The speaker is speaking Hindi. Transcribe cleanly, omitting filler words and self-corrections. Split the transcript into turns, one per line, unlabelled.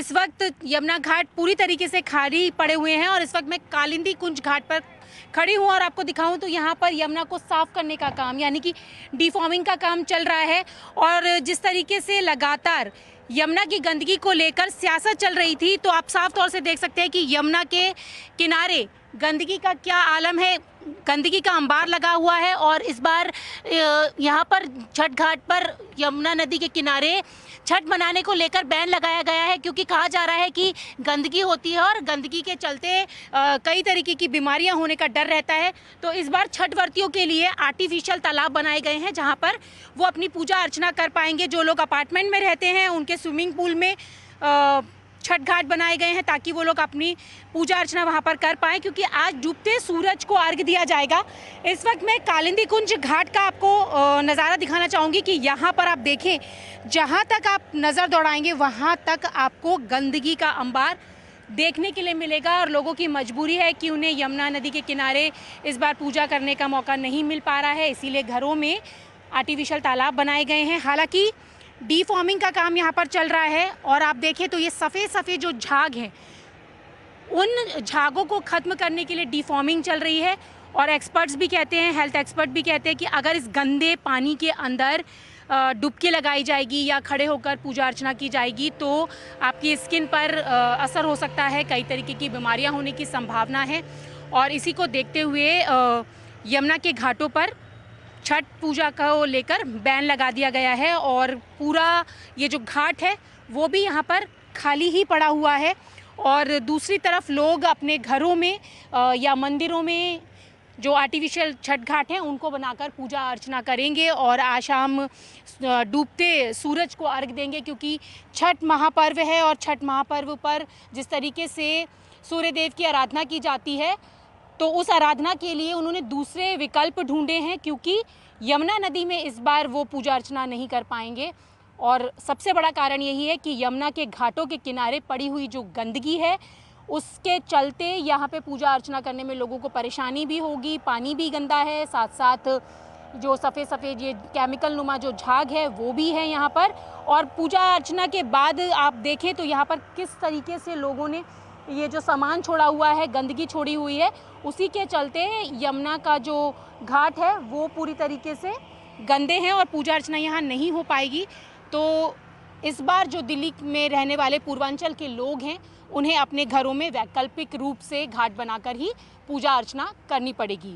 इस वक्त यमुना घाट पूरी तरीके से खाली पड़े हुए हैं और इस वक्त मैं कालिंदी कुंज घाट पर खड़ी हूँ और आपको दिखाऊं तो यहाँ पर यमुना को साफ करने का काम यानी कि डिफॉर्मिंग का काम चल रहा है। और जिस तरीके से लगातार यमुना की गंदगी को लेकर सियासत चल रही थी, तो आप साफ तौर से देख सकते हैं कि यमुना के किनारे गंदगी का क्या आलम है, गंदगी का अंबार लगा हुआ है। और इस बार यहाँ पर छठ घाट पर यमुना नदी के किनारे छठ मनाने को लेकर बैन लगाया गया है, क्योंकि कहा जा रहा है कि गंदगी होती है और गंदगी के चलते कई तरीके की बीमारियां होने का डर रहता है। तो इस बार छठ व्रतियों के लिए आर्टिफिशियल तालाब बनाए गए हैं, जहां पर वो अपनी पूजा अर्चना कर पाएंगे। जो लोग अपार्टमेंट में रहते हैं उनके स्विमिंग पूल में छठ घाट बनाए गए हैं ताकि वो लोग अपनी पूजा अर्चना वहां पर कर पाएं, क्योंकि आज डूबते सूरज को अर्घ्य दिया जाएगा। इस वक्त मैं कालिंदी कुंज घाट का आपको नज़ारा दिखाना चाहूँगी कि यहाँ पर आप देखें, जहाँ तक आप नज़र दौड़ाएंगे वहाँ तक आपको गंदगी का अंबार देखने के लिए मिलेगा। और लोगों की मजबूरी है कि उन्हें यमुना नदी के किनारे इस बार पूजा करने का मौका नहीं मिल पा रहा है, इसीलिए घरों में आर्टिफिशियल तालाब बनाए गए हैं। हालांकि डीफॉर्मिंग का काम यहाँ पर चल रहा है और आप देखें तो ये सफ़ेद सफ़ेद जो झाग हैं, उन झागों को ख़त्म करने के लिए डीफॉर्मिंग चल रही है। और एक्सपर्ट्स भी कहते हैं, हेल्थ एक्सपर्ट भी कहते हैं कि अगर इस गंदे पानी के अंदर डुबकी लगाई जाएगी या खड़े होकर पूजा अर्चना की जाएगी तो आपकी स्किन पर असर हो सकता है, कई तरीके की बीमारियां होने की संभावना है। और इसी को देखते हुए यमुना के घाटों पर छठ पूजा को लेकर बैन लगा दिया गया है और पूरा ये जो घाट है वो भी यहाँ पर खाली ही पड़ा हुआ है। और दूसरी तरफ लोग अपने घरों में या मंदिरों में जो आर्टिफिशियल छठ घाट हैं उनको बनाकर पूजा अर्चना करेंगे और आज शाम डूबते सूरज को अर्घ देंगे, क्योंकि छठ महापर्व है और छठ महापर्व पर जिस तरीके से सूर्यदेव की आराधना की जाती है, तो उस आराधना के लिए उन्होंने दूसरे विकल्प ढूंढे हैं, क्योंकि यमुना नदी में इस बार वो पूजा अर्चना नहीं कर पाएंगे। और सबसे बड़ा कारण यही है कि यमुना के घाटों के किनारे पड़ी हुई जो गंदगी है उसके चलते यहाँ पे पूजा अर्चना करने में लोगों को परेशानी भी होगी। पानी भी गंदा है, साथ साथ जो सफ़ेद सफ़ेद ये केमिकल नुमा जो झाग है वो भी है यहाँ पर। और पूजा अर्चना के बाद आप देखें तो यहाँ पर किस तरीके से लोगों ने ये जो सामान छोड़ा हुआ है, गंदगी छोड़ी हुई है, उसी के चलते यमुना का जो घाट है वो पूरी तरीके से गंदे हैं और पूजा अर्चना यहाँ नहीं हो पाएगी। तो इस बार जो दिल्ली में रहने वाले पूर्वांचल के लोग हैं उन्हें अपने घरों में वैकल्पिक रूप से घाट बनाकर ही पूजा अर्चना करनी पड़ेगी।